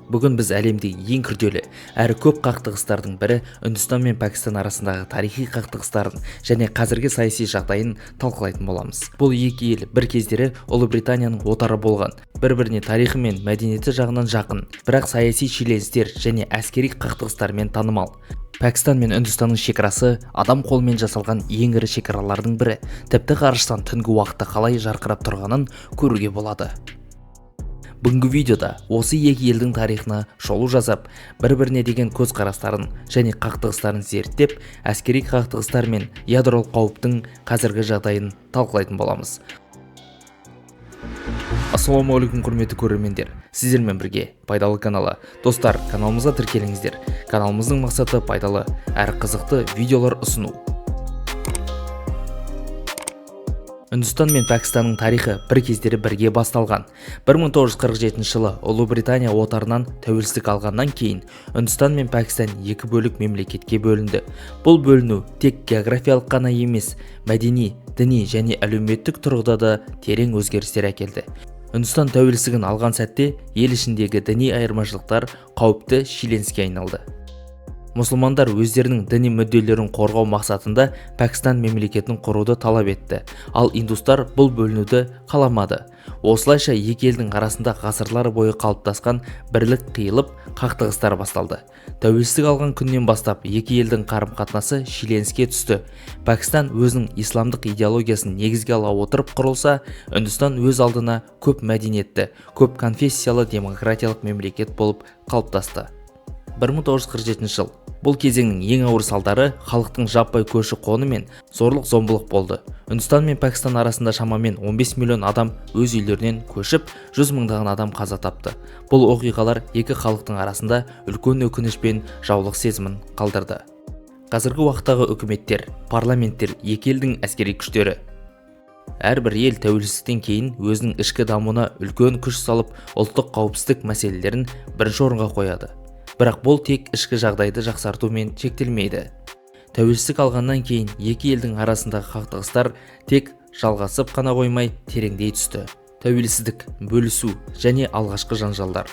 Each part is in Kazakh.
Бүгін біз әлемдегі ең күрделі әрі көп қақтығыстардың бірі Үндістан мен Пәкістан арасындағы тарихи қақтығыстарын және қазіргі саяси жағдайын талқылайтын боламыз. Бұл екі ел бір кездері Ұлыбританияның отары болған, бір-біріне тарихы мен мәдениеті жағынан жақын, бірақ саяси шиеленістер және әскери қақтығыстармен танымал. Пәкістан мен Үндістанның шекарасы адам қолымен жасалған ең ірі шекаралардың бірі, тіпті ғарыштан түнгі уақытта қалай жарқырап тұрғанын көруге болады. Бүгінгі видеода осы екі елдің тарихына шолу жасап, бір-біріне деген көзқарастарын және қақтығыстарын зерттеп, әскери қақтығыстар мен ядролық қауіптің қазіргі жағдайын талқылайтын боламыз. Ассалаумағалейкум құрметті көрермендер, сіздермен бірге пайдалы каналы. Достар, каналымызға тіркеліңіздер. Каналымыздың мақсаты пайдалы әрі қызықты видеолар ұсыну. Үндістан мен Пәкістанның тарихы бір кездері бірге басталған. 1947 жылы Ұлыбритания отарынан тәуелсіздік алғаннан кейін Үндістан мен Пәкістан екі бөлік мемлекетке бөлінді. Бұл бөліну тек географиялық қана емес, мәдени, діни және әлеуметтік тұрғыда да терең өзгерістер әкелді. Үндістан тәуелсіздігін алған сәтте ел ішіндегі діни айырмашылықтар қауіпті шиеленіске айналды. Мұсылмандар өздерінің діни мүдделерін қорғау мақсатында Пәкістан мемлекетін құруды талап етті, ал индустар бұл бөлінуді қаламады. Осылайша екі елдің арасында ғасырлар бойы қалыптасқан бірлік қиылып, қақтығыстар басталды. Тәуелсіздік алған күннен бастап екі елдің қарым-қатынасы шиеленіске түсті. Пәкістан өзінің исламдық идеологиясын негізге ала отырып құрылса, Үндістан өз алдына көп мәдениетті, көп конфессиялы демократиялық мемлекет болып қалыптасты. 1947 жыл. Бұл кезеңнің ең ауыр салдары халықтың жаппай көші-қоны мен зорлық-зомбылық болды. Үндістан мен Пәкістан арасында шамамен 15 миллион адам өз үйлерінен көшіп, 100 мыңдаған адам қаза тапты. Бұл оқиғалар екі халықтың арасында үлкен өкініш пен жаулық сезімін қалдырды. Қазіргі уақыттағы үкіметтер, парламенттер, екі елдің әскери күштері. Әрбір ел тәуелсіздіктен кейін өзінің ішкі дамуына үлкен күш салып, ұлттық қауіпсіздік мәселелерін бірінші орынға қояды. Бірақ бұл тек ішкі жағдайды жақсартумен шектелмейді. Тәуелсіздік алғаннан кейін екі елдің арасындағы қақтығыстар тек жалғасып қана қоймай тереңдей түсті. Тәуелсіздік, бөлісу және алғашқы жанжалдар.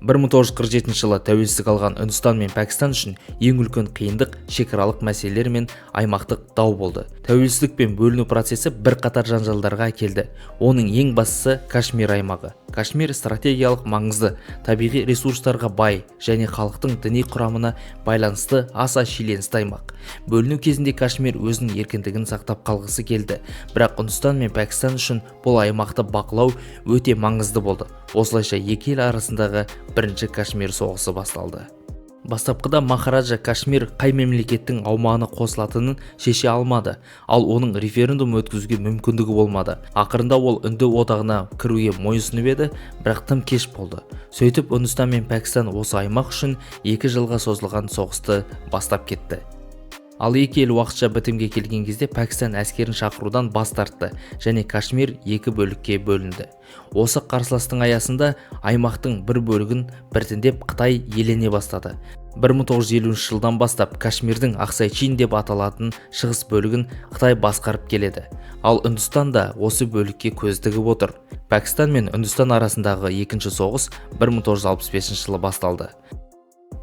1947 жылы тәуелсіздік алған Үндістан мен Пәкістан үшін ең үлкен қиындық шекаралық мәселелер мен аймақтық дау болды. Тәуелсіздік пен бөліну процесі бірқатар жанжалдарға әкелді. Оның ең бастысы Кашмир аймағы. Кашмир стратегиялық маңызды, табиғи ресурстарға бай және халықтың діни құрамына байланысты аса шиеленісті аймақ. Бөліну кезінде Кашмир өзінің еркіндігін сақтап қалғысы келді, бірақ Үндістан мен Пәкістан үшін бұл аймақты бақылау өте маңызды болды. Осылайша екі ел арасындағы бірінші Кашмир соғысы басталды. Бастапқыда Махараджа Кашмир қай мемлекеттің аумағына қосылатынын шеше алмады, ал оның референдум өткізуге мүмкіндігі болмады. Ақырында ол үнді одағына кіруге мойынсұнып еді, бірақ тым кеш болды. Сөйтіп Үндістан мен Пәкістан осы аймақ үшін 2 жылға созылған соғысты бастап кетті. Ал екі ел уақытша бітімге келген кезде Пәкістан әскерін шақырудан бас тартты және Кашмир екі бөлікке бөлінді. Осы қарсыластың аясында аймақтың бір бөлігін біртіндеп Қытай иелене бастады. 1950 жылдан бастап Кашмирдің Ақсай-Чин деп аталатын шығыс бөлігін Қытай басқарып келеді. Ал Үндістан да осы бөлікке көз тігіп отыр. Пәкістан мен Үндістан арасындағы екінші соғыс 1965 жылы басталды.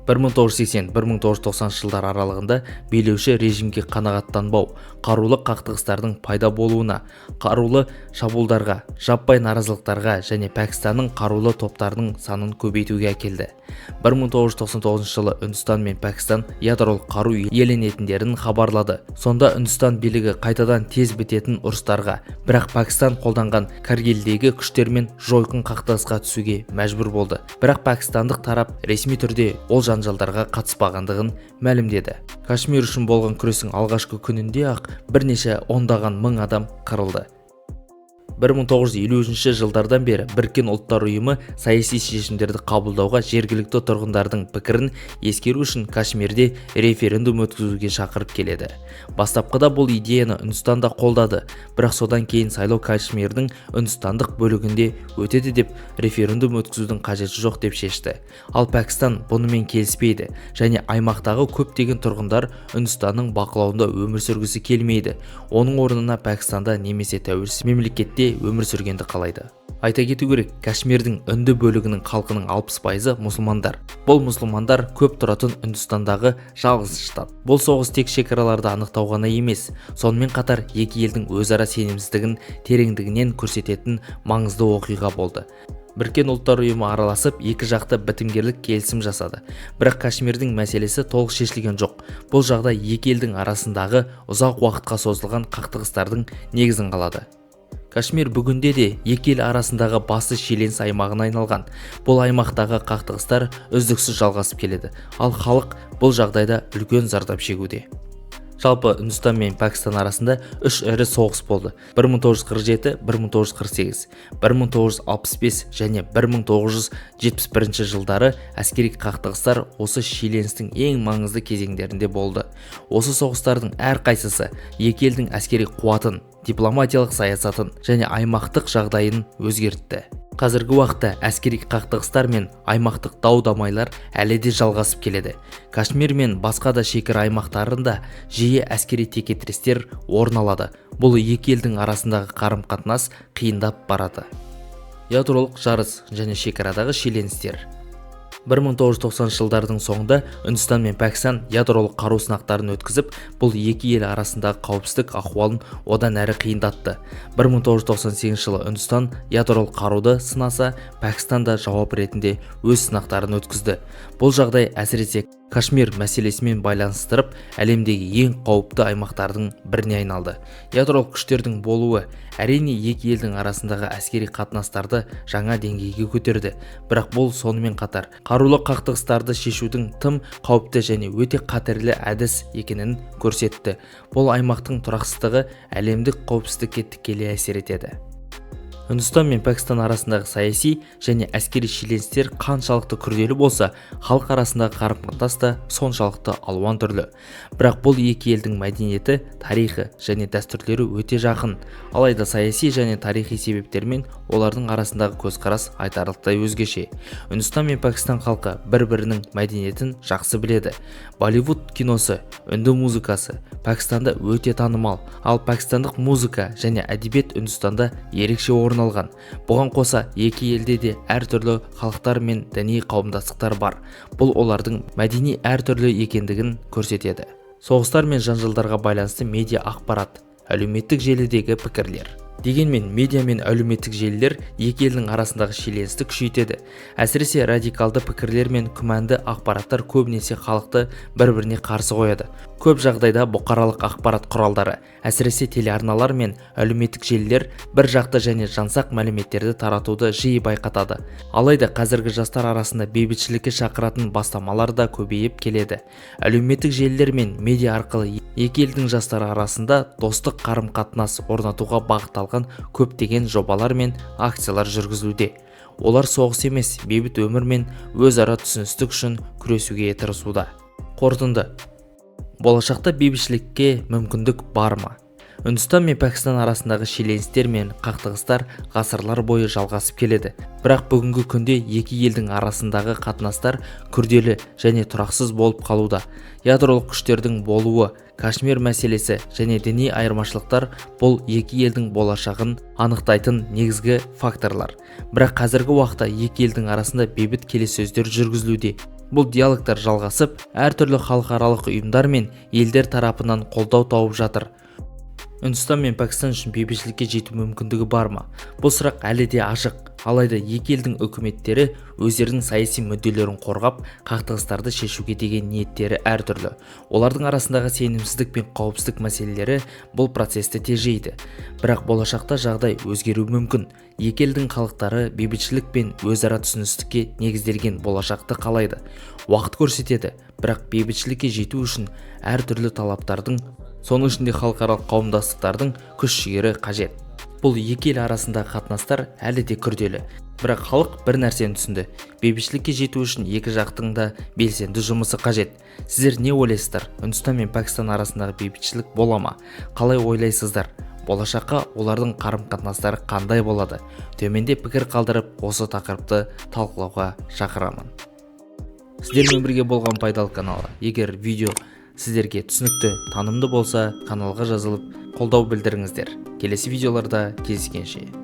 1980-1990 жылдар аралығында билеуші режимге қанағаттанбау, қарулы қақтығыстардың пайда болуына, қарулы шабуылдарға, жаппай наразылықтарға және Пәкістанның қарулы топтарының санын көбейтуге әкелді. 1999 жылы Үндістан мен Пәкістан ядролық қару иеленетіндерін хабарлады. Сонда Үндістан билігі қайтадан тез бітетін ұрыстарға, бірақ Пәкістан қолданған Каргилдегі күштермен жойқын қақтығысқа түсуге мәжбүр болды. Бірақ пәкістандық тарап ресми түрде ол жанжалдарға қатыспағандығын мәлімдеді. Кашмир үшін болған күрестің алғашқы күнінде ақ бірнеше ондаған мың адам қырылды. 1953 жылдардан бері Біріккен ұлттар ұйымы саяси шешімдерді қабылдауға жергілікті тұрғындардың пікірін ескеру үшін Кашмирде референдум өткізуге шақырып келеді. Бастапқыда бұл идеяны Үндістан да қолдады, бірақ содан кейін сайлау Кашмирдің үндістандық бөлігінде өтеді деп референдум өткізудің қажеті жоқ деп шешті. Ал Пәкістан бұнымен келіспейді және аймақтағы көптеген тұрғындар Үндістанның бақылауында өмір сүргісі келмейді. Оның орнына Пәкістанда немесе тәуелсіз мемлекетте елде өмір сүргенді қалайды. Айта кету керек, Кашмирдің үнді бөлігінің халқының 60% мұсылмандар. Бұл мұсылмандар көп тұратын Үндістандағы жалғыз штат. Бұл соғыс тек шекараларды анықтау ғана емес, сонымен қатар екі елдің өзара сенімсіздігін тереңдігінен көрсететін маңызды оқиға болды. Біріккен ұлттар ұйымы араласып, екі жақты бітімгерлік келісім жасады. Бірақ Кашмирдің мәселесі толық шешілген жоқ. Бұл жағдай екі елдің арасындағы ұзақ уақытқа созылған қақтығыстардың негізін қалады. Кашмир бүгінде де екі ел арасындағы басты шиеленіс аймағына айналған. Бұл аймақтағы қақтығыстар үздіксіз жалғасып келеді, ал халық бұл жағдайда үлкен зардап шегуде. Жалпы Үндістан мен Пәкістан арасында 3 ірі соғыс болды. 1947, 1948, 1965 және 1971 жылдары әскери қақтығыстар осы шиеленістің ең маңызды кезеңдерінде болды. Осы соғыстардың әрқайсысы екі елдің әскери қуатын, дипломатиялық саясатын және аймақтық жағдайын өзгертті. Қазіргі уақытта әскери қақтығыстар мен аймақтық дау-дамайлар әлі де жалғасып келеді. Кашмир мен басқа да шекара аймақтарында жиі әскери текетірестер орын алады. Бұл екі елдің арасындағы қарым-қатынас қиындап барады. Ядролық жарыс және шекарадағы шиеленістер. 1990 жылдардың соңында Үндістан мен Пәкістан ядролық қару сынақтарын өткізіп, бұл екі ел арасындағы қауіпсіздік ахуалын одан әрі қиындатты. 1998 жылы Үндістан ядролық қаруды сынаса, Пәкістан да жауап ретінде өз сынақтарын өткізді. Бұл жағдай әсіресе Кашмир мәселесімен байланыстырып, әлемдегі ең қауіпті аймақтардың біріне айналды. Ядролық күштердің болуы әрине екі елдің арасындағы әскери қатынастарды жаңа деңгейге көтерді. Бірақ бұл сонымен қатар қарулы қақтығыстарды шешудің тым қауіпті және өте қатерлі әдіс екенін көрсетті. Бұл аймақтың тұрақсыздығы әлемдік қауіпсіздікке тікелей әсер етеді. Үндістан мен Пәкістан арасындағы саяси және әскери шиеленістер қаншалықты күрделі болса, халық арасындағы қарым-қатынас та соншалықты алуан түрлі. Бірақ бұл екі елдің мәдениеті, тарихы және дәстүрлері өте жақын. Алайда саяси және тарихи себептермен олардың арасындағы көзқарас айтарлықтай өзгеше. Үндістан мен Пәкістан халқы бір-бірінің мәдениетін жақсы біледі. Болливуд киносы, үнді музыкасы Пәкістанда өте танымал, ал пәкістандық музыка және әдебиет Үндістанда ерекше орын алған. Бұған қоса екі елде де әртүрлі халықтар мен діни қауымдастықтар бар. Бұл олардың мәдени әртүрлі екендігін көрсетеді. Соғыстар мен жанжалдарға байланысты медиа ақпарат, әлеуметтік желідегі пікірлер. Дегенмен медиа мен әлеуметтік желілер екі елдің арасындағы шиеленісті күшейтеді. Әсіресе радикалды пікірлер мен күмәнді ақпараттар көбінесе халықты бір-біріне қарсы қояды. Көп жағдайда бұқаралық ақпарат құралдары, әсіресе телеарналар мен әлеуметтік желілер бір жақты және жансақ мәліметтерді таратуды жиі байқатады. Алайда қазіргі жастар арасында бейбітшілікке шақыратын бастамалар да көбейіп келеді. Әлеуметтік желілер мен медиа арқылы екі елдің жастары арасында достық қарым-қатынас орнатуға бағытталған көптеген жобалар мен акциялар жүргізілуде. Олар соғыс емес, бейбіт өмір мен өзара түсіністік үшін күресуге тырысуда. Қорытынды. Болашақта бейбітшілікке мүмкіндік бар ма? Үндістан мен Пәкістан арасындағы шиеленістер мен қақтығыстар ғасырлар бойы жалғасып келеді. Бірақ бүгінгі күнде екі елдің арасындағы қатынастар күрделі және тұрақсыз болып қалуда. Ядролық күштердің болуы, Кашмир мәселесі және діни айырмашылықтар бұл екі елдің болашағын анықтайтын негізгі факторлар. Бірақ қазіргі уақытта екі елдің арасында бейбіт келіссөздер жүргізілуде. Бұл диалогтар жалғасып, әртүрлі халықаралық ұйымдар мен елдер тарапынан қолдау тауып жатыр. Үндістан мен Пәкістан үшін бейбітшілікке жету мүмкіндігі бар ма? Бұл сұрақ әлі де ашық. Алайда екі елдің үкіметтері өздерінің саяси мүдделерін қорғап, қақтығыстарды шешуге деген ниеттері әртүрлі. Олардың арасындағы сенімсіздік пен қауіпсіздік мәселелері бұл процесті тежейді. Бірақ болашақта жағдай өзгеруі мүмкін. Екі елдің халықтары бейбітшілік пен өзара түсіністікке негізделген болашақты қалайды. Уақыт көрсетеді, бірақ бейбітшілікке жету үшін әртүрлі талаптардың, соның ішінде халықаралық қауымдастықтардың күш-жігері қажет. Бұл екі ел арасындағы қатынастар әлі де күрделі. Бірақ халық бір нәрсені түсінді. Бейбітшілікке жету үшін екі жақтың да белсенді жұмысы қажет. Сіздер не ойлайсыздар? Үндістан мен Пәкістан арасындағы бейбітшілік бола ма? Қалай ойлайсыздар? Болашаққа олардың қарым-қатынастары қандай болады? Төменде пікір қалдырып, осы тақырыпты талқылауға шақырамын. Сіздермен бірге болған пайдалы каналы. Егер видео сіздерге түсінікті, танымды болса, каналға жазылып, қолдау білдіріңіздер. Келесі видеоларда кездескенше.